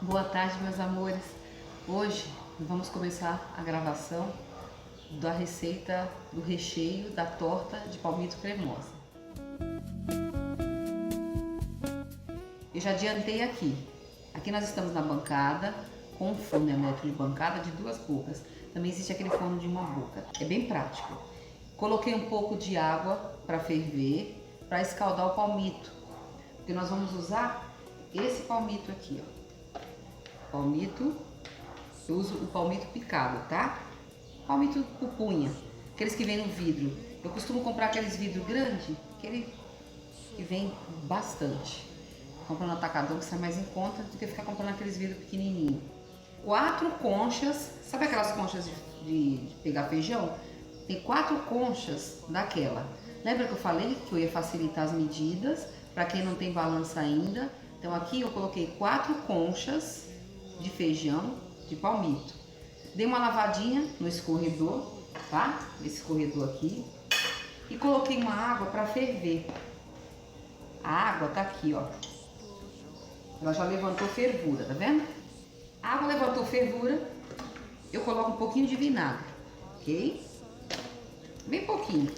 Boa tarde, meus amores. Hoje vamos começar a gravação da receita do recheio da torta de palmito cremosa. Eu já adiantei aqui. Aqui nós estamos na bancada com um forno elétrico de bancada de 2 bocas. Também existe aquele forno de 1 boca. É bem prático. Coloquei um pouco de água para ferver, para escaldar o palmito, porque nós vamos usar esse palmito aqui, ó. Palmito, eu uso o palmito picado, tá? Palmito pupunha, aqueles que vem no vidro. Eu costumo comprar aqueles vidros grandes, aquele que vem bastante. Compra no atacadão que sai mais em conta do que ficar comprando aqueles vidros pequenininhos. 4 conchas, sabe aquelas conchas de pegar feijão? Tem 4 conchas daquela. Lembra que eu falei que eu ia facilitar as medidas para quem não tem balança ainda? Então aqui eu coloquei 4 conchas de feijão de palmito. Dei uma lavadinha no escorredor, tá? Esse escorredor aqui. E coloquei uma água para ferver. A água tá aqui, ó. Ela já levantou fervura, tá vendo? A água levantou fervura. Eu coloco um pouquinho de vinagre, ok? Bem pouquinho.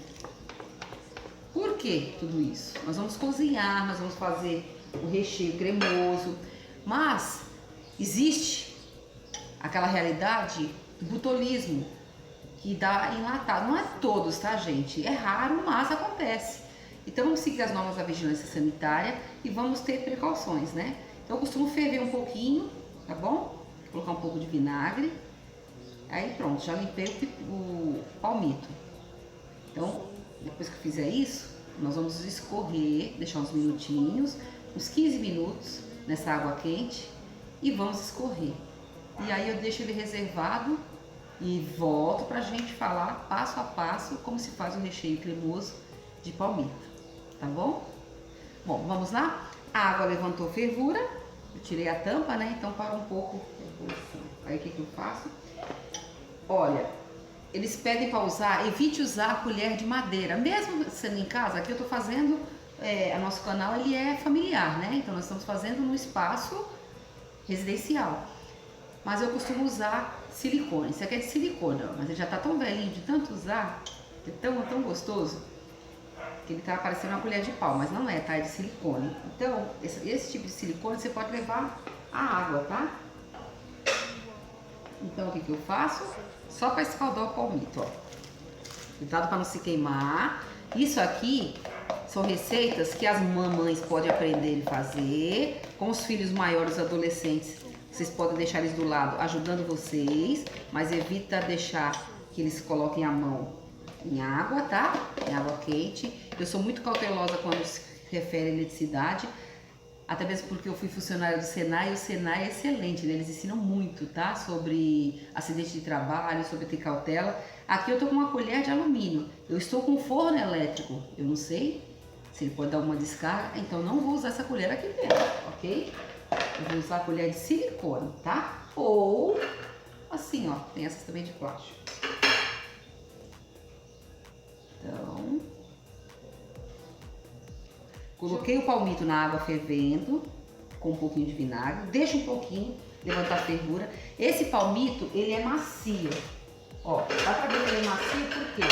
Por que tudo isso? Nós vamos cozinhar, nós vamos fazer o recheio cremoso, mas existe aquela realidade do botulismo que dá enlatado. Não é todos, tá, gente? É raro, mas acontece. Então vamos seguir as normas da vigilância sanitária e vamos ter precauções, né? Então eu costumo ferver um pouquinho, tá bom? Vou colocar um pouco de vinagre. Aí pronto, já limpei o palmito. Então, depois que eu fizer isso, nós vamos escorrer, deixar uns minutinhos, uns 15 minutos nessa água quente e vamos escorrer. E aí eu deixo ele reservado e volto pra gente falar passo a passo como se faz o recheio cremoso de palmito, tá bom? Bom, vamos lá? A água levantou fervura, eu tirei a tampa, né? Então para um pouco. Aí o que eu faço? Olha, eles pedem para usar, evite usar a colher de madeira, mesmo sendo em casa. Aqui eu tô fazendo, o nosso canal ele é familiar, né? Então nós estamos fazendo num espaço residencial. Mas eu costumo usar silicone. Isso aqui é de silicone, ó, mas ele já tá tão velhinho de tanto usar, é tão gostoso, que ele tá parecendo uma colher de pau, mas não é, tá? É de silicone. Então, esse tipo de silicone você pode levar a água, tá? Então, o que eu faço? Só para escaldar o palmito, ó. Cuidado para não se queimar. Isso aqui são receitas que as mamães podem aprender a fazer. Com os filhos maiores, adolescentes, vocês podem deixar eles do lado ajudando vocês, mas evita deixar que eles coloquem a mão em água, tá? Em água quente. Eu sou muito cautelosa quando se refere à eletricidade, até mesmo porque eu fui funcionária do Senai e o Senai é excelente, né? Eles ensinam muito, tá? Sobre acidente de trabalho, sobre ter cautela. Aqui eu tô com uma colher de alumínio, eu estou com um forno elétrico, eu não sei se ele pode dar uma descarga, então não vou usar essa colher aqui dentro, ok? Eu vou usar a colher de silicone, tá? Ou assim, ó, tem essas também de plástico. Então, coloquei o palmito na água fervendo, com um pouquinho de vinagre, deixa um pouquinho levantar a fervura. Esse palmito, ele é macio, ó, dá pra ver que ele é macio por quê?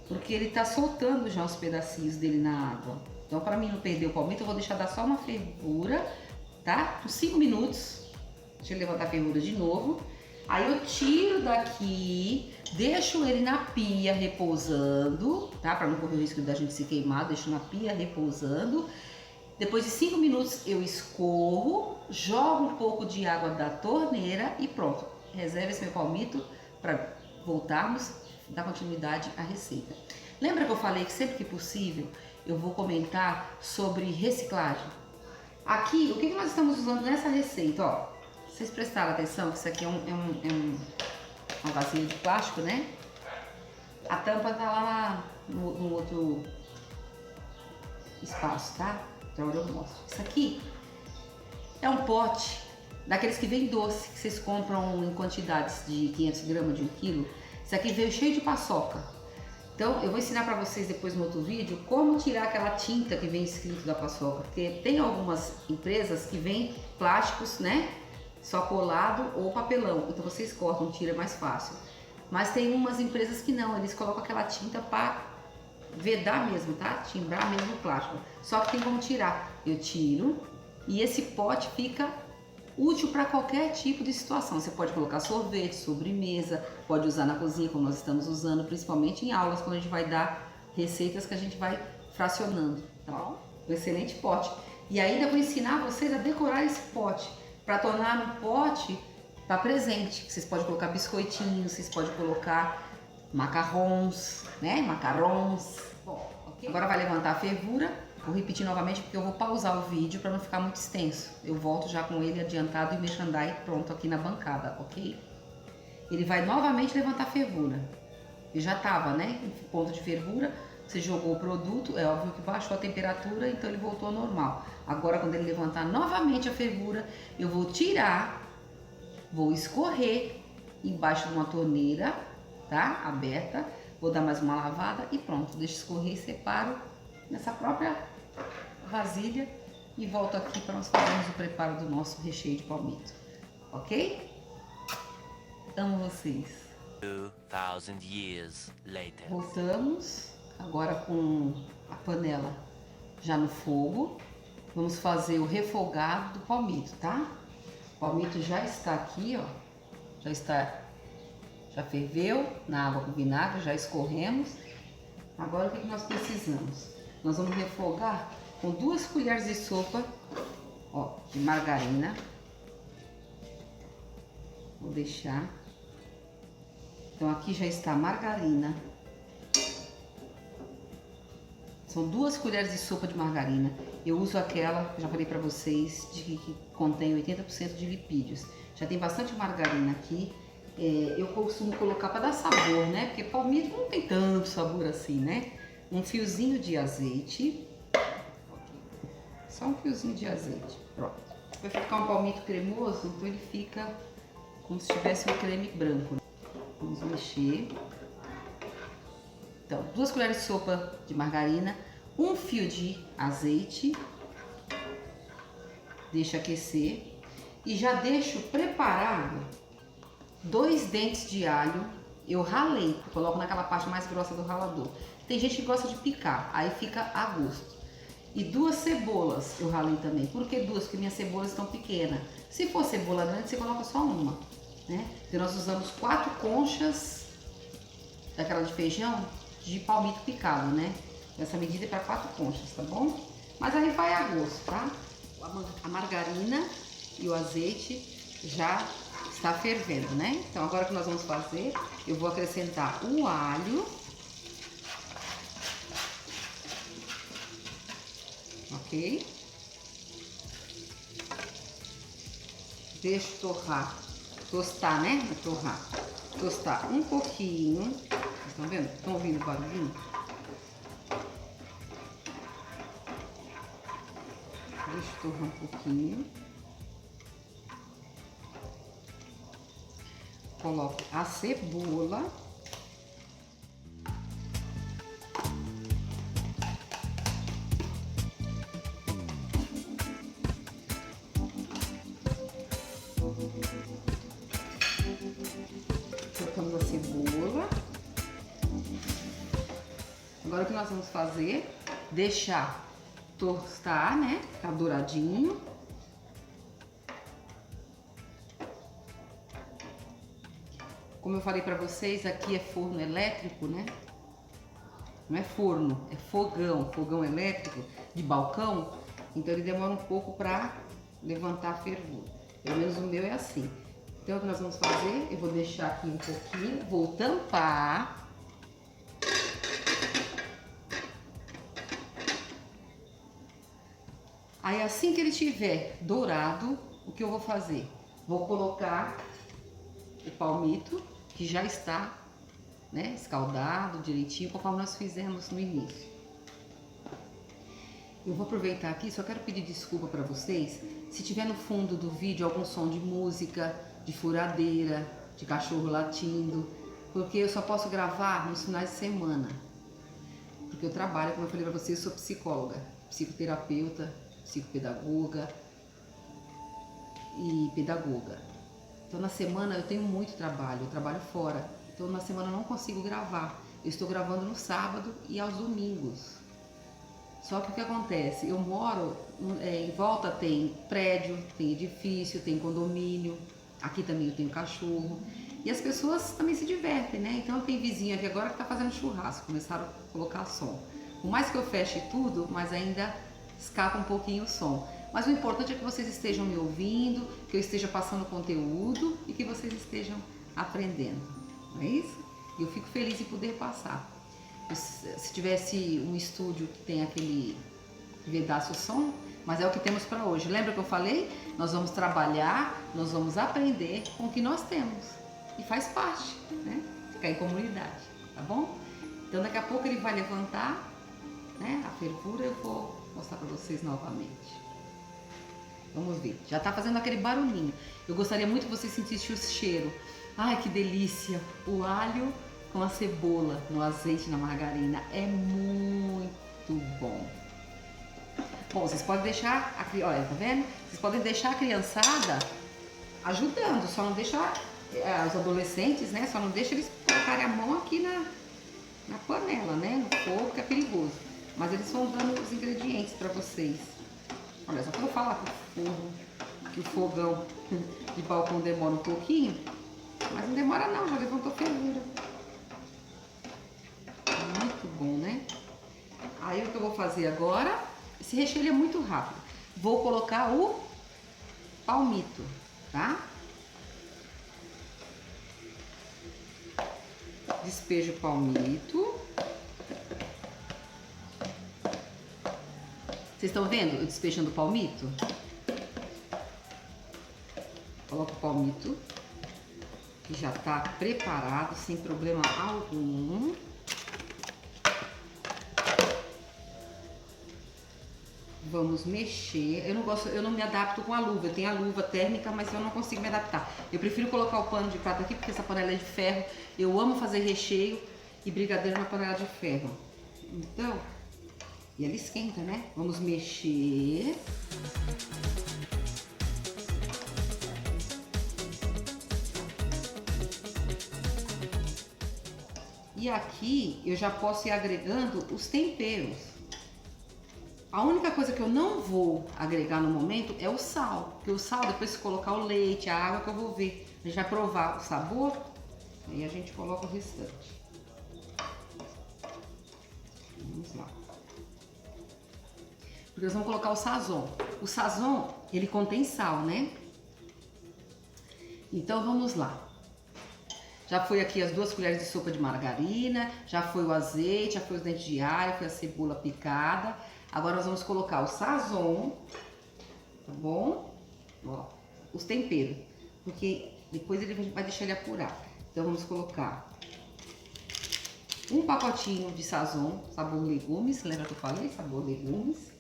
Porque ele tá soltando já os pedacinhos dele na água. Então, para mim não perder o palmito, eu vou deixar dar só uma fervura, tá? Por 5 minutos, deixa ele levantar a fervura de novo. Aí eu tiro daqui, deixo ele na pia repousando, tá? Para não correr o risco da gente se queimar, deixo na pia repousando. Depois de 5 minutos eu escorro, jogo um pouco de água da torneira e pronto. Reserva esse meu palmito para voltarmos, dar continuidade à receita. Lembra que eu falei que sempre que possível eu vou comentar sobre reciclagem? Aqui, o que nós estamos usando nessa receita, ó? Vocês prestaram atenção que isso aqui é uma vasilha de plástico, né? A tampa tá lá no outro espaço, tá? Então eu mostro. Isso aqui é um pote daqueles que vem doce, que vocês compram em quantidades de 500 gramas de 1 quilo. Isso aqui veio cheio de paçoca. Então eu vou ensinar para vocês depois no outro vídeo como tirar aquela tinta que vem escrito da paçoca, porque tem algumas empresas que vêm plásticos, né, só colado ou papelão, então vocês cortam, tira mais fácil. Mas tem umas empresas que não, eles colocam aquela tinta para vedar mesmo, tá? Timbrar mesmo o plástico. Só que tem como tirar. Eu tiro e esse pote fica útil para qualquer tipo de situação. Você pode colocar sorvete, sobremesa, pode usar na cozinha como nós estamos usando, principalmente em aulas, quando a gente vai dar receitas que a gente vai fracionando, tá bom? Um excelente pote. E ainda vou ensinar vocês a decorar esse pote, para tornar um pote para presente. Vocês podem colocar biscoitinhos, vocês podem colocar macarrons, né? Macarrons. Bom, okay? Agora vai levantar a fervura. Vou repetir novamente porque eu vou pausar o vídeo para não ficar muito extenso. Eu volto já com ele adiantado e merchandise pronto aqui na bancada, ok? Ele vai novamente levantar a fervura. Ele já estava, né? Em ponto de fervura. Você jogou o produto, é óbvio que baixou a temperatura, então ele voltou ao normal. Agora, quando ele levantar novamente a fervura, eu vou tirar, vou escorrer embaixo de uma torneira, tá? Aberta. Vou dar mais uma lavada e pronto. Deixo escorrer e separo nessa própria vasilha e volto aqui para nós fazermos o preparo do nosso recheio de palmito, ok? Amo vocês. 2000 years later. Voltamos agora com a panela já no fogo. Vamos fazer o refogado do palmito, tá? O palmito já está aqui, ó. Já ferveu na água com vinagre, já escorremos. Agora o que nós precisamos? Nós vamos refogar com 2 colheres de sopa, ó, de margarina. Vou deixar. Então aqui já está a margarina. São 2 colheres de sopa de margarina. Eu uso aquela, que eu já falei para vocês, que contém 80% de lipídios. Já tem bastante margarina aqui. Eu costumo colocar para dar sabor, né? Porque palmito não tem tanto sabor assim, né? Um fiozinho de azeite. Só um fiozinho de azeite. Pronto. Vai ficar um palmito cremoso, então ele fica como se tivesse um creme branco. Vamos mexer. Então, 2 colheres de sopa de margarina, um fio de azeite. Deixa aquecer. E já deixo preparado 2 dentes de alho. Eu ralei, eu coloco naquela parte mais grossa do ralador. Tem gente que gosta de picar, aí fica a gosto. E 2 cebolas eu ralei também. Por que 2? Porque minhas cebolas estão pequenas. Se for cebola grande, você coloca só uma, né? Então nós usamos 4 conchas daquela de feijão de palmito picado, né? Essa medida é para 4 conchas, tá bom? Mas aí vai a gosto, tá? A margarina e o azeite já está fervendo, né? Então agora o que nós vamos fazer, eu vou acrescentar o alho. Ok? Deixo torrar, tostar, né? Torrar. Tostar um pouquinho. Vocês estão vendo? Estão ouvindo o barulhinho? Deixa eu torrar um pouquinho. Coloco a cebola. Colocamos a cebola. Agora o que nós vamos fazer? Deixar tostar, né? Ficar douradinho. Como eu falei pra vocês, aqui é forno elétrico, né? Não é forno, é fogão, fogão elétrico de balcão. Então ele demora um pouco pra levantar a fervura. Pelo menos o meu é assim. Então o que nós vamos fazer? Eu vou deixar aqui um pouquinho, vou tampar. Aí assim que ele estiver dourado, o que eu vou fazer? Vou colocar o palmito, que já está, né, escaldado direitinho, conforme nós fizemos no início. Eu vou aproveitar aqui, só quero pedir desculpa para vocês, se tiver no fundo do vídeo algum som de música, de furadeira, de cachorro latindo, porque eu só posso gravar nos finais de semana. Porque eu trabalho, como eu falei para vocês, eu sou psicóloga, psicoterapeuta, psicopedagoga e pedagoga. Então na semana eu tenho muito trabalho, eu trabalho fora. Então na semana eu não consigo gravar. Eu estou gravando no sábado e aos domingos. Só que o que acontece? Eu moro, em volta tem prédio, tem edifício, tem condomínio. Aqui também eu tenho cachorro. E as pessoas também se divertem, né? Então tem vizinho aqui agora que está fazendo churrasco, começaram a colocar som. Por mais que eu feche tudo, mas ainda escapa um pouquinho o som. Mas o importante é que vocês estejam me ouvindo, que eu esteja passando conteúdo e que vocês estejam aprendendo. Não é isso? E eu fico feliz em poder passar. Se tivesse um estúdio que tem aquele que vedasse o som, mas é o que temos para hoje. Lembra que eu falei? Nós vamos trabalhar, nós vamos aprender com o que nós temos. E faz parte, né? Ficar em comunidade, tá bom? Então daqui a pouco ele vai levantar, né? A fervura eu vou mostrar para vocês novamente. Vamos ver. Já tá fazendo aquele barulhinho. Eu gostaria muito que vocês sentissem o cheiro. Ai, que delícia! O alho com a cebola no azeite, na margarina. É muito bom. Bom, vocês podem deixar, olha, tá vendo? Vocês podem deixar a criançada ajudando, só não deixar os adolescentes, né? Só não deixa eles colocarem a mão aqui na panela, né? No fogo, que é perigoso. Mas eles vão dando os ingredientes para vocês. Olha, só que eu falo que o fogão de balcão demora um pouquinho, mas não demora não, já levantou fervura. Muito bom, né? Aí o que eu vou fazer agora, esse recheio ele é muito rápido. Vou colocar o palmito, tá? Despejo o palmito. Vocês estão vendo eu despejando o palmito? Coloco o palmito, que já está preparado, sem problema algum. Vamos mexer. Eu não me adapto com a luva. Eu tenho a luva térmica, mas eu não consigo me adaptar. Eu prefiro colocar o pano de prata aqui, porque essa panela é de ferro. Eu amo fazer recheio e brigadeiro na panela de ferro. Então, e ela esquenta, né? Vamos mexer. E aqui eu já posso ir agregando os temperos. A única coisa que eu não vou agregar no momento é o sal. Porque o sal, depois se colocar o leite, a água que eu vou ver. A gente vai provar o sabor e a gente coloca o restante. Vamos lá. Porque nós vamos colocar o sazon. O sazon, ele contém sal, né? Então vamos lá. Já foi aqui as 2 colheres de sopa de margarina, já foi o azeite, já foi os dentes de alho, foi a cebola picada. Agora nós vamos colocar o sazon, tá bom? Ó, os temperos, porque depois ele vai deixar ele apurar. Então vamos colocar um pacotinho de sazon, sabor legumes, lembra que eu falei? Sabor legumes.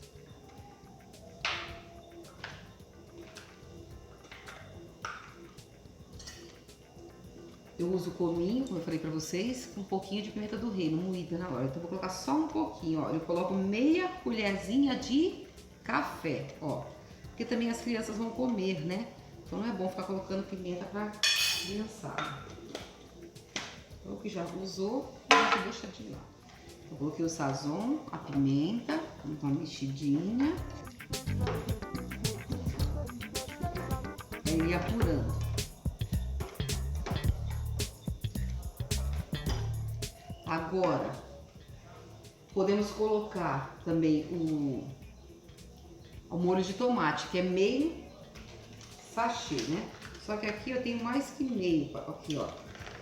Eu uso cominho, como eu falei pra vocês, com um pouquinho de pimenta do reino, moída na hora. Então eu vou colocar só um pouquinho, ó. Eu coloco meia colherzinha de café, ó. Porque também as crianças vão comer, né? Então não é bom ficar colocando pimenta pra criançada. Então o que já usou, a gente deixa de lado. Eu coloquei o sazon, a pimenta, uma mexidinha. Aí apurando. Agora, podemos colocar também o molho de tomate, que é meio sachê, né? Só que aqui eu tenho mais que meio, aqui ó.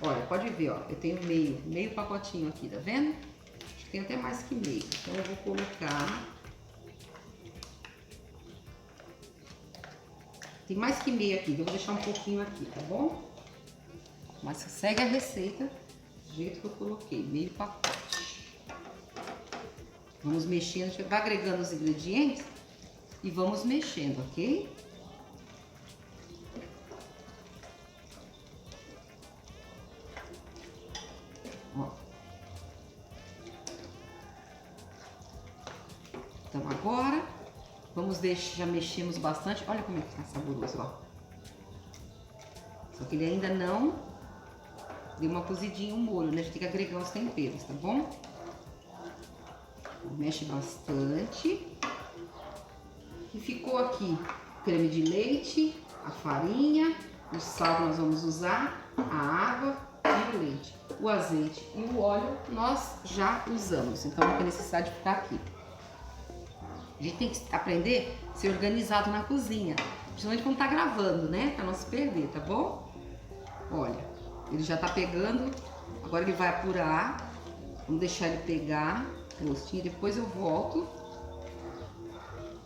Olha, pode ver, ó, eu tenho meio pacotinho aqui, tá vendo? Acho que tem até mais que meio. Então eu vou colocar... Tem mais que meio aqui, eu vou deixar um pouquinho aqui, tá bom? Mas segue a receita do jeito que eu coloquei, meio pacote. Vamos mexendo, a gente vai agregando os ingredientes e vamos mexendo, ok? Ó. agora vamos deixar, já mexemos bastante. Olha como é que tá saboroso, ó. Só que ele ainda não deu uma cozidinha o molho, né? A gente tem que agregar os temperos, tá bom? Mexe bastante. E ficou aqui o creme de leite, a farinha, o sal que nós vamos usar, a água e o leite. O azeite e o óleo nós já usamos, então não tem necessidade de ficar aqui. A gente tem que aprender a ser organizado na cozinha, principalmente quando tá gravando, né? Pra não se perder, tá bom? Olha, ele já tá pegando, agora ele vai apurar. Vamos deixar ele pegar o gostinho, depois eu volto.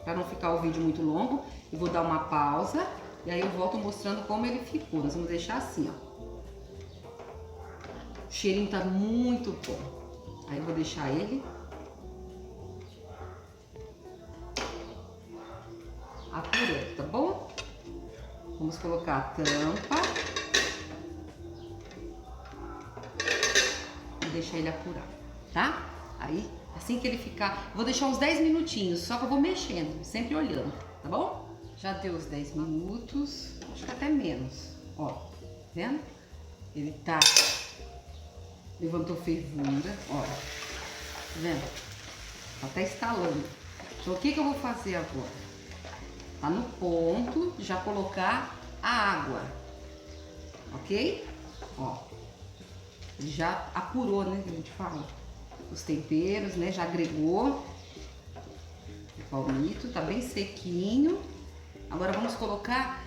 Para não ficar o vídeo muito longo, eu vou dar uma pausa e aí eu volto mostrando como ele ficou. Nós vamos deixar assim, ó. O cheirinho tá muito bom. Aí eu vou deixar ele apurando, tá bom? Vamos colocar a tampa e deixar ele apurar, tá? Aí, assim que ele ficar, vou deixar uns 10 minutinhos, só que eu vou mexendo, sempre olhando, tá bom? Já deu os 10 minutos, acho que até menos, ó, tá vendo? Ele tá, levantou fervura, ó, tá vendo? Tá estalando. Então o que que eu vou fazer agora? Tá no ponto de já colocar a água, ok? Ó, ele já apurou, né, que a gente fala. Os temperos, né? Já agregou o palmito, tá bem sequinho. Agora vamos colocar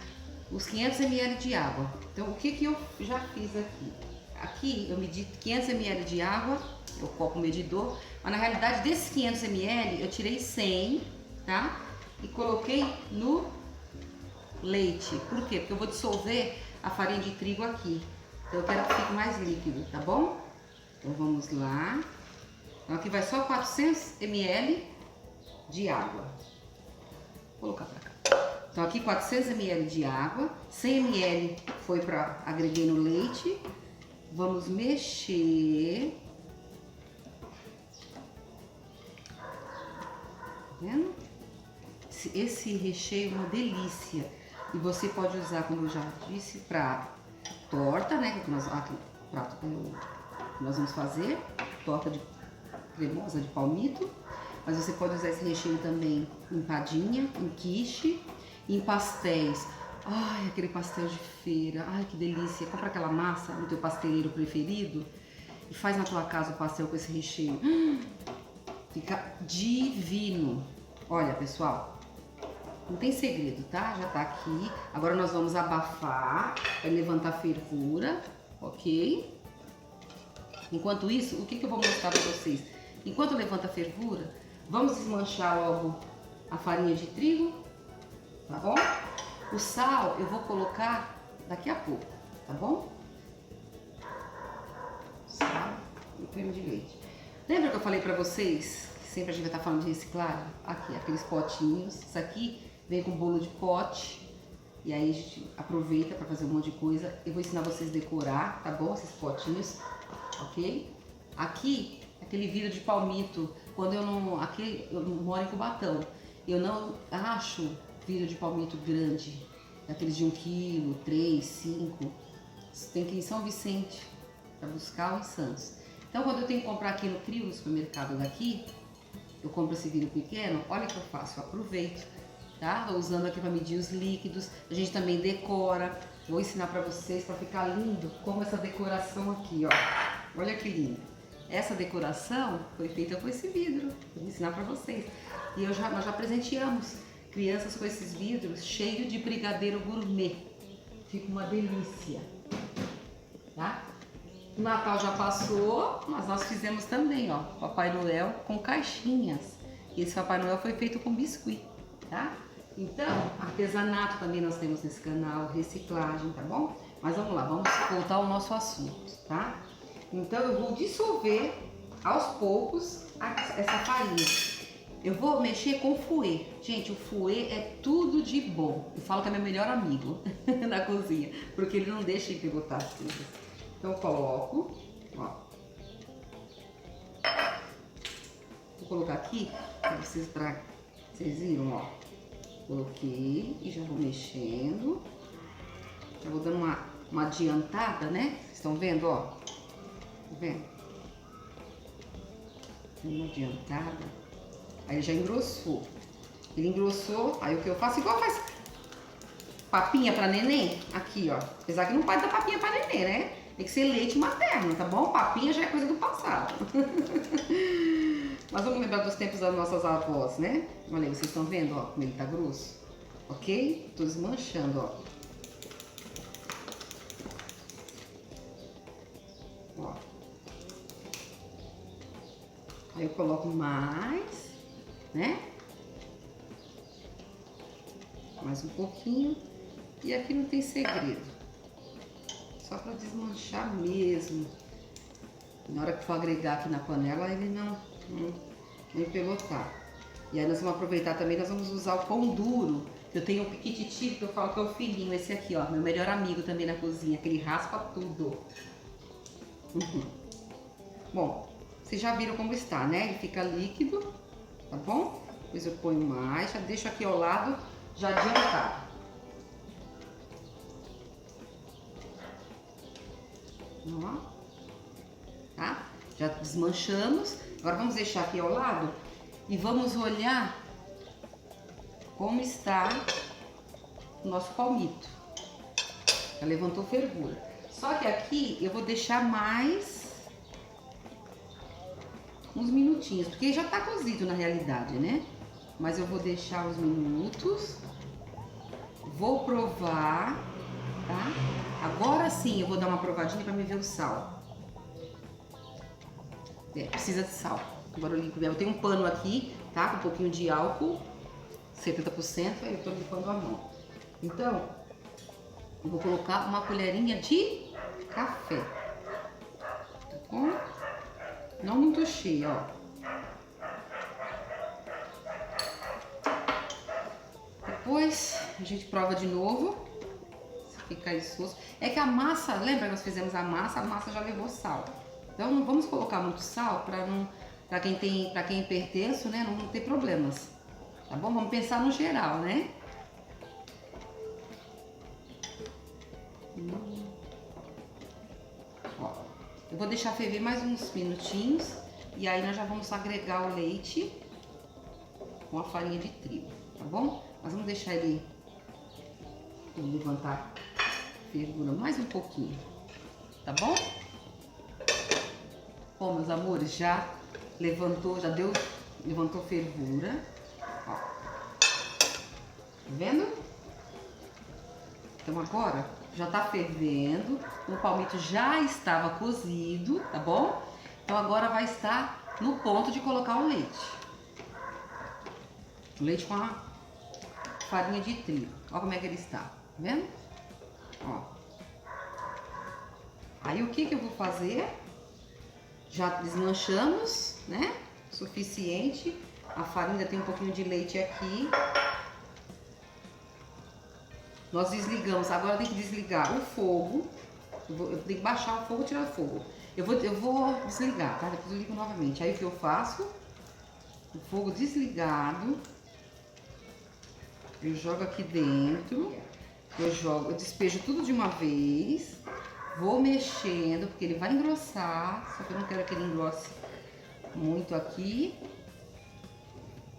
os 500 ml de água. Então, o que que eu já fiz aqui? Aqui eu medi 500 ml de água, é o copo medidor, mas na realidade desses 500 ml eu tirei 100, tá? E coloquei no leite. Por quê? Porque eu vou dissolver a farinha de trigo aqui. Então eu quero que fique mais líquido, tá bom? Então vamos lá. Então aqui vai só 400 ml de água. Vou colocar pra cá. Então aqui 400 ml de água, 100 ml foi para agreguei no leite. Vamos mexer. Tá vendo? Esse recheio é uma delícia. E você pode usar, como eu já disse, para torta, né? Que nós, prato que nós vamos fazer, torta de cremosa de palmito, mas você pode usar esse recheio também em empadinha, em quiche, em pastéis. Ai, aquele pastel de feira, ai que delícia! Compra aquela massa no teu pasteleiro preferido e faz na tua casa o pastel com esse recheio. Fica divino! Olha, pessoal, não tem segredo, tá? Já tá aqui. Agora nós vamos abafar, vai levantar a fervura, ok? Enquanto isso, o que que eu vou mostrar pra vocês? Enquanto levanta a fervura, vamos desmanchar logo a farinha de trigo, tá bom? O sal eu vou colocar daqui a pouco, tá bom? Sal e o creme de leite. Lembra que eu falei pra vocês que sempre a gente vai estar falando de reciclagem? Aqui, aqueles potinhos. Isso aqui vem com bolo de pote. E aí a gente aproveita pra fazer um monte de coisa. Eu vou ensinar vocês a decorar, tá bom? Esses potinhos, ok? Aqui, aquele vidro de palmito. Quando eu não... Aqui eu moro em Cubatão. Eu não acho vidro de palmito grande. Aqueles de 1 quilo, 3, 5. Tem que ir em São Vicente pra buscar ou em Santos. Então quando eu tenho que comprar aqui no Crio, no supermercado daqui, eu compro esse vidro pequeno. Olha o que eu faço, eu aproveito. Tá? Tô usando aqui para medir os líquidos. A gente também decora. Vou ensinar para vocês para ficar lindo como essa decoração aqui, ó. Olha que lindo. Essa decoração foi feita com esse vidro. Vou ensinar para vocês. E nós já presenteamos crianças com esses vidros cheios de brigadeiro gourmet. Fica uma delícia, tá? O Natal já passou, mas nós fizemos também, ó, Papai Noel com caixinhas. E esse Papai Noel foi feito com biscuit, tá? Então, artesanato também nós temos nesse canal, reciclagem, tá bom? Mas vamos lá, vamos voltar ao nosso assunto, tá? Então eu vou dissolver aos poucos essa farinha. Eu vou mexer com fouet. Gente, o fouet é tudo de bom. Eu falo que é meu melhor amigo na cozinha, porque ele não deixa de botar as coisas. Então eu coloco, ó. Vou colocar aqui para vocês, para Vocês viram, ó? Coloquei e já vou mexendo. Já vou dando uma adiantada, né? Vocês estão vendo, ó? Tá vendo? Uma adiantada. Aí ele já engrossou. Ele engrossou, aí o que eu faço? Igual faz papinha pra neném. Aqui, ó. Apesar que não pode dar papinha pra neném, né? Tem que ser leite materno, tá bom? Papinha já é coisa do passado. Mas vamos lembrar dos tempos das nossas avós, né? Olha aí, vocês estão vendo, ó, como ele tá grosso? Ok? Tô desmanchando, ó. Ó. Aí eu coloco mais, né? Mais um pouquinho. E aqui não tem segredo. Só para desmanchar mesmo. Na hora que for agregar aqui na panela, ele não empelotar. E aí nós vamos aproveitar também, nós vamos usar o pão duro. Eu tenho um piquititi, que eu falo que é o filhinho, esse aqui, ó. Meu melhor amigo também na cozinha, que ele raspa tudo. Bom, vocês já viram como está, né? Ele fica líquido, tá bom? Depois eu ponho mais, já deixo aqui ao lado, já adiantado. Ó, tá? Já desmanchamos. Agora vamos deixar aqui ao lado e vamos olhar como está o nosso palmito. Já levantou fervura. Só que aqui eu vou deixar mais uns minutinhos, porque já tá cozido na realidade, né? Mas eu vou deixar uns minutos. Vou provar, tá? Agora sim eu vou dar uma provadinha pra me ver o sal. Precisa de sal. Agora eu limpo. Eu tenho um pano aqui, tá? Com um pouquinho de álcool, 70%, aí eu tô limpando a mão. Então, eu vou colocar uma colherinha de café. Tá bom? Não muito cheio, ó. Depois a gente prova de novo. Se ficar insosso. É que a massa, lembra que nós fizemos a massa já levou sal. Então não vamos colocar muito sal para quem é hipertenso, né, não ter problemas. Tá bom? Vamos pensar no geral, né? Ó, eu vou deixar ferver mais uns minutinhos e aí nós já vamos agregar o leite com a farinha de trigo, tá bom? Nós vamos deixar ele levantar fervura mais um pouquinho, tá bom? Bom, meus amores, já levantou, levantou fervura. Ó. Tá vendo? Então agora já tá fervendo, o palmito já estava cozido, tá bom? Então agora vai estar no ponto de colocar o leite. O leite com a farinha de trigo. Olha como é que ele está, tá vendo? Ó. Aí o que eu vou fazer? Já desmanchamos, né? Suficiente. A farinha tem um pouquinho de leite aqui. Nós desligamos. Agora tem que desligar o fogo. Eu tenho que baixar o fogo e tirar o fogo. Eu vou desligar, tá? Depois eu ligo novamente. Aí o que eu faço? O fogo desligado. Eu jogo aqui dentro. Eu despejo tudo de uma vez. Vou mexendo, porque ele vai engrossar. Só que eu não quero que ele engrosse muito aqui.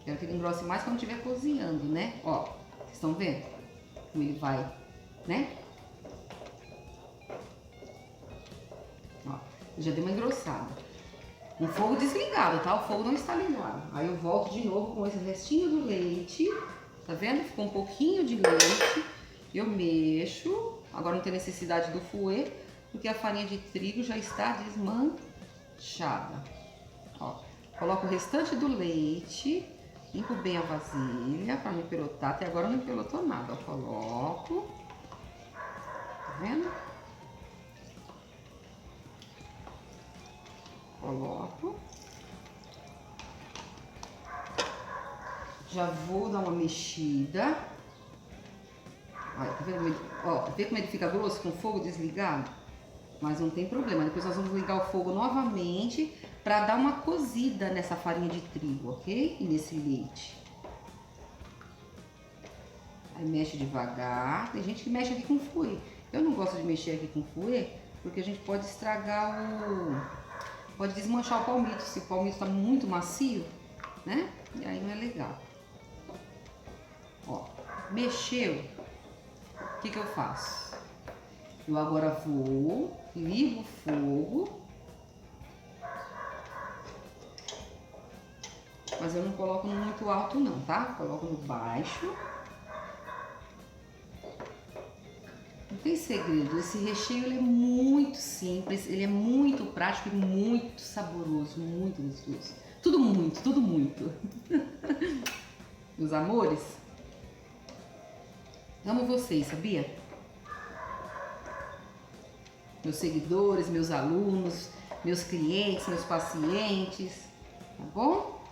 Quero que ele engrosse mais quando estiver cozinhando, né? Ó, vocês estão vendo como ele vai, né? Ó, já deu uma engrossada. Com fogo desligado, tá? O fogo não está ligado. Aí eu volto de novo com esse restinho do leite. Tá vendo? Ficou um pouquinho de leite. Eu mexo. Agora não tem necessidade do fouet, porque a farinha de trigo já está desmanchada. Ó, coloco o restante do leite, limpo bem a vasilha para não empelotar. Até agora não empelotou nada. Ó, coloco. Tá vendo? Coloco. Já vou dar uma mexida. Olha, tá vendo? Ó, vê como ele fica grosso com o fogo desligado? Mas não tem problema. Depois nós vamos ligar o fogo novamente para dar uma cozida nessa farinha de trigo, ok? E nesse leite. Aí mexe devagar. Tem gente que mexe aqui com fouet. Eu não gosto de mexer aqui com fouet, porque a gente pode estragar pode desmanchar o palmito, se o palmito tá muito macio, né? E aí não é legal. Ó, mexeu. O que eu faço? Eu agora vou, ligo o fogo. Mas eu não coloco no muito alto não, tá? Coloco no baixo. Não tem segredo, esse recheio ele é muito simples, ele é muito prático e muito saboroso, muito gostoso. Tudo muito, tudo muito. Meus amores, amo vocês, sabia? Meus seguidores, meus alunos, meus clientes, meus pacientes, tá bom?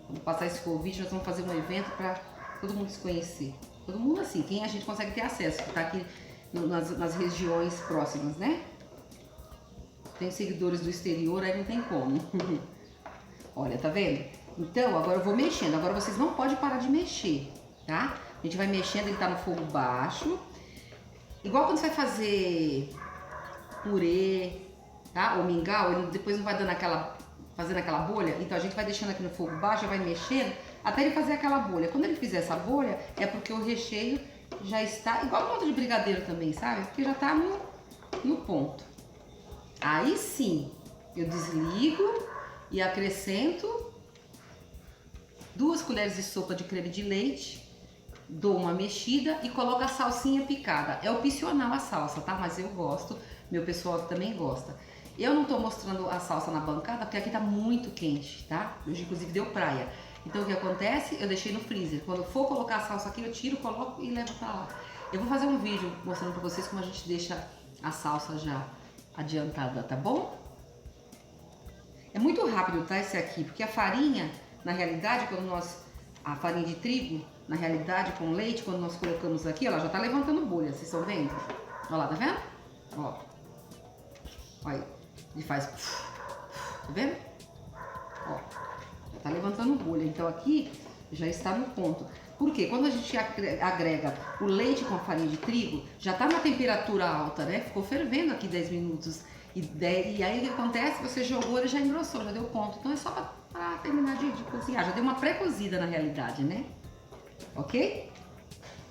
Vamos passar esse convite, nós vamos fazer um evento para todo mundo se conhecer. Todo mundo assim, quem a gente consegue ter acesso, que tá aqui nas regiões próximas, né? Tem seguidores do exterior, aí não tem como. Olha, tá vendo? Então, agora eu vou mexendo. Agora vocês não podem parar de mexer, tá? A gente vai mexendo, ele tá no fogo baixo. Igual quando você vai fazer purê, tá? Ou mingau, ele depois não vai dando fazendo aquela bolha. Então a gente vai deixando aqui no fogo baixo, vai mexendo até ele fazer aquela bolha. Quando ele fizer essa bolha, é porque o recheio já está, igual o ponto de brigadeiro também, sabe? Porque já tá no ponto. Aí sim, eu desligo e acrescento 2 colheres de sopa de creme de leite, dou uma mexida e coloco a salsinha picada. É opcional a salsa, tá? Mas eu gosto, meu pessoal também gosta. Eu não tô mostrando a salsa na bancada porque aqui tá muito quente, tá? Hoje inclusive deu praia. Então o que acontece? Eu deixei no freezer. Quando eu for colocar a salsa aqui, eu tiro, coloco e levo pra lá. Eu vou fazer um vídeo mostrando pra vocês como a gente deixa a salsa já adiantada, tá bom? É muito rápido, tá, esse aqui, porque a farinha, na realidade, a farinha de trigo, na realidade, com leite, quando nós colocamos aqui, ela já tá levantando bolha, vocês estão vendo? Olha lá, tá vendo? Ó. Olha, ele faz, tá vendo? Ó, já tá levantando bolha, então aqui já está no ponto. Por quê? Quando a gente agrega o leite com a farinha de trigo, já tá na temperatura alta, né? Ficou fervendo aqui 10 minutos. E aí o que acontece? Você jogou, ele já engrossou, já deu ponto. Então é só pra terminar de cozinhar. Já deu uma pré-cozida na realidade, né? Ok?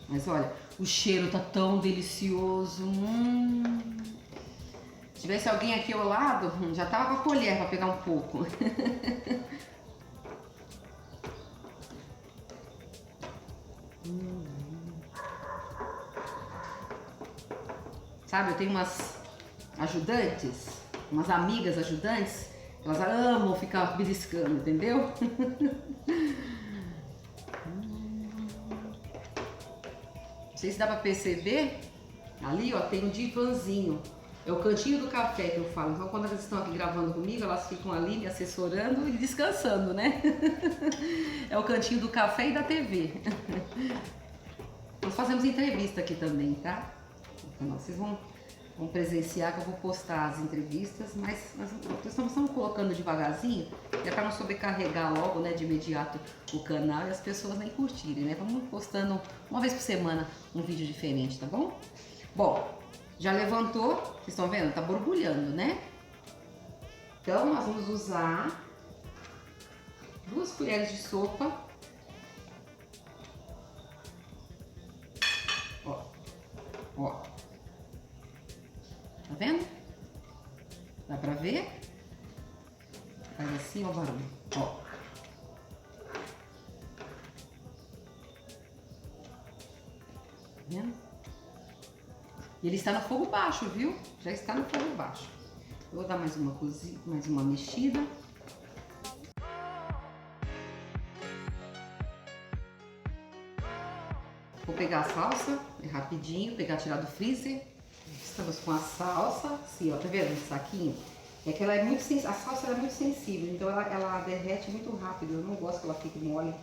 Mas olha, o cheiro tá tão delicioso. Se tivesse alguém aqui ao lado, já tava com a colher pra pegar um pouco. Sabe, eu tenho umas ajudantes, umas amigas ajudantes, elas amam ficar beliscando, entendeu? Não sei se dá pra perceber, ali ó, tem um divãzinho, é o cantinho do café que eu falo. Então quando elas estão aqui gravando comigo, elas ficam ali me assessorando e descansando, né? É o cantinho do café e da TV. Nós fazemos entrevista aqui também, tá? Então vocês vão presenciar que eu vou postar as entrevistas, mas nós estamos colocando devagarzinho, é para não sobrecarregar logo, né, de imediato o canal e as pessoas nem curtirem, né? Vamos postando uma vez por semana um vídeo diferente, tá bom? Bom, já levantou, vocês estão vendo? Tá borbulhando, né? Então nós vamos usar 2 colheres de sopa. Ó, ó. Tá vendo? Dá pra ver? Faz assim, ó, o barulho. Ó. Tá vendo? E ele está no fogo baixo, viu? Já está no fogo baixo. Eu vou dar mais uma mexida. Vou pegar a salsa, é rapidinho, tirar do freezer. Estamos com a salsa, assim, ó, tá vendo esse saquinho? É que ela é muito sensível, a salsa é muito sensível, então ela derrete muito rápido. Eu não gosto que ela fique mole,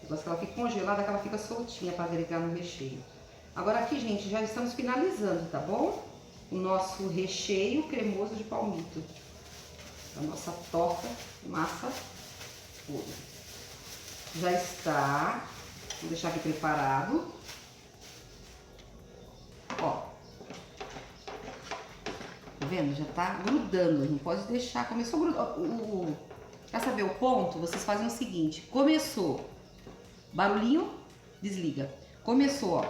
eu gosto que ela fique congelada, que ela fica soltinha para agregar no recheio. Agora aqui, gente, já estamos finalizando, tá bom? O nosso recheio cremoso de palmito. A nossa torta, massa podre. já está. Vou deixar aqui preparado. Ó. Tá vendo? Já tá grudando. Não pode deixar. Começou a grudar. Pra saber o ponto, vocês fazem o seguinte. Começou. Barulhinho, desliga. Começou, ó.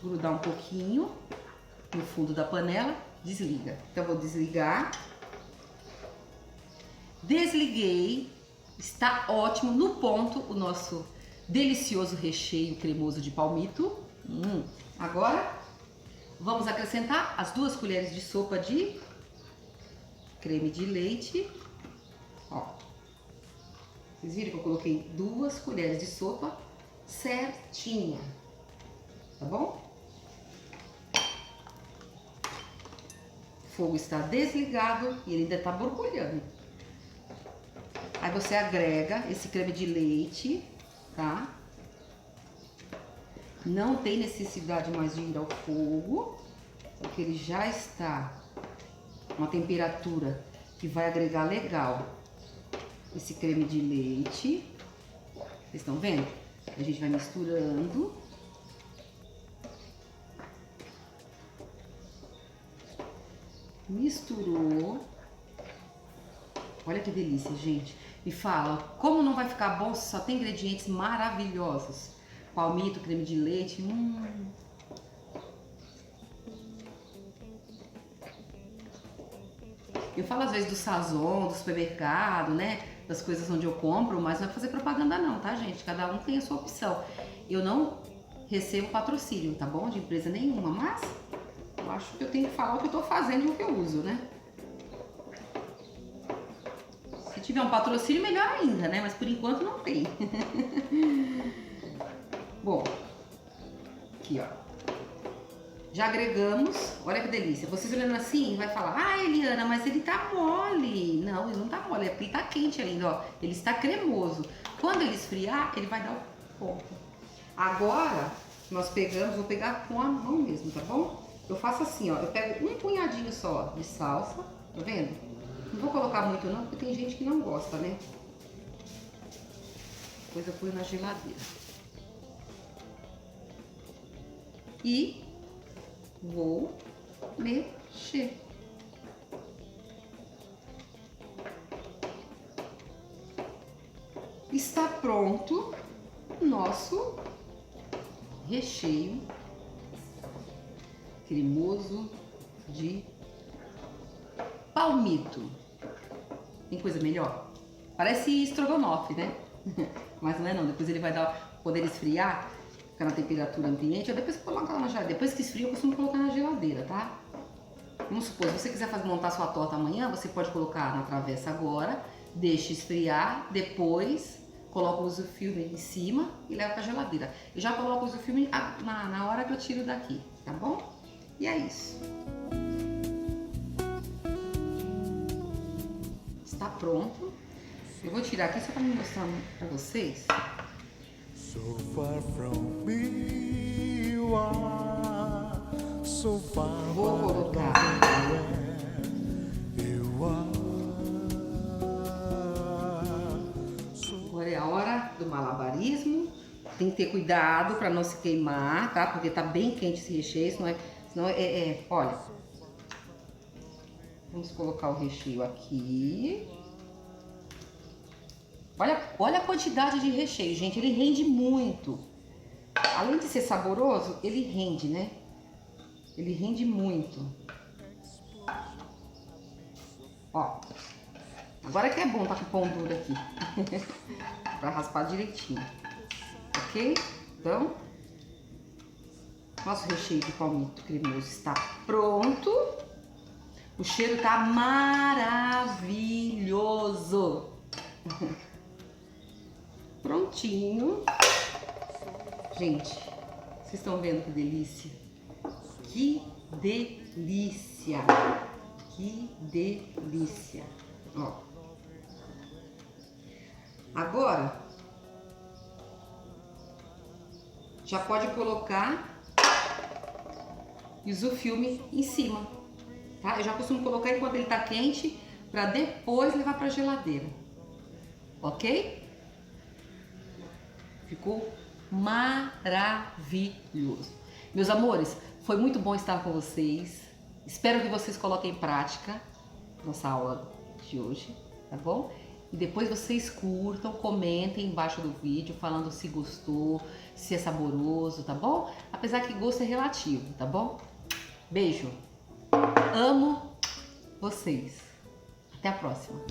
Grudar um pouquinho no fundo da panela, desliga. Então, eu vou desligar. Desliguei. Está ótimo. No ponto, o nosso delicioso recheio cremoso de palmito. Agora, vamos acrescentar as 2 colheres de sopa de creme de leite. Ó. Vocês viram que eu coloquei 2 colheres de sopa certinha. Tá bom? O fogo está desligado e ele ainda está borbulhando. Aí você agrega esse creme de leite, tá? Não tem necessidade mais de ir ao fogo, porque ele já está uma temperatura que vai agregar legal esse creme de leite. Vocês estão vendo? A gente vai misturando. Misturou. Olha que delícia, gente. Me fala, como não vai ficar bom se só tem ingredientes maravilhosos? Palmito, creme de leite. Eu falo às vezes do Sazon, do supermercado, né? Das coisas onde eu compro, mas não é fazer propaganda não, tá, gente? Cada um tem a sua opção. Eu não recebo patrocínio, tá bom? De empresa nenhuma, mas eu acho que eu tenho que falar o que eu tô fazendo e o que eu uso, né? Se tiver um patrocínio, melhor ainda, né? Mas por enquanto não tem. Bom, aqui, ó. Já agregamos, olha que delícia. Vocês olhando assim, vai falar, ah, Eliana, mas ele tá mole. Não, ele não tá mole, é porque ele tá quente ainda, ó. Ele está cremoso. Quando ele esfriar, ele vai dar o ponto. Agora, nós pegamos, vou pegar com a mão mesmo, tá bom? Eu faço assim, ó, eu pego um punhadinho só de salsa, tá vendo? Não vou colocar muito não, porque tem gente que não gosta, né? Depois eu ponho na geladeira. E vou mexer. Está pronto o nosso recheio cremoso de palmito. Tem coisa melhor? Parece estrogonofe, né? Mas não é não, depois ele vai poder esfriar, ficar na temperatura ambiente, ou depois colocar na geladeira. Depois que esfria, eu costumo colocar na geladeira, tá? Vamos supor, se você quiser montar sua torta amanhã, você pode colocar na travessa agora, deixa esfriar, depois coloca o isofilme em cima e leva pra geladeira. Eu já coloco o isofilme na hora que eu tiro daqui, tá bom? E é isso. Está pronto. Eu vou tirar aqui só para me mostrar para vocês. So far from me you are, so far Vou colocar you are. agora é a hora do malabarismo. Tem que ter cuidado para não se queimar, tá? Porque tá bem quente esse recheio, senão olha. Vamos colocar o recheio aqui. Olha a quantidade de recheio, gente. Ele rende muito. Além de ser saboroso, ele rende, né? Ele rende muito. Ó. Agora que é bom tá com o pão duro aqui. Pra raspar direitinho. Ok? Então, nosso recheio de palmito cremoso está pronto. O cheiro tá maravilhoso. Prontinho. Gente, vocês estão vendo que delícia? Que delícia! Que delícia! Ó. Agora, já pode colocar isofilme em cima, tá? Eu já costumo colocar enquanto ele tá quente, para depois levar para geladeira. Ok? Ficou maravilhoso. Meus amores, foi muito bom estar com vocês. Espero que vocês coloquem em prática nossa aula de hoje, tá bom? E depois vocês curtam, comentem embaixo do vídeo falando se gostou, se é saboroso, tá bom? Apesar que gosto é relativo, tá bom? Beijo. Amo vocês. Até a próxima.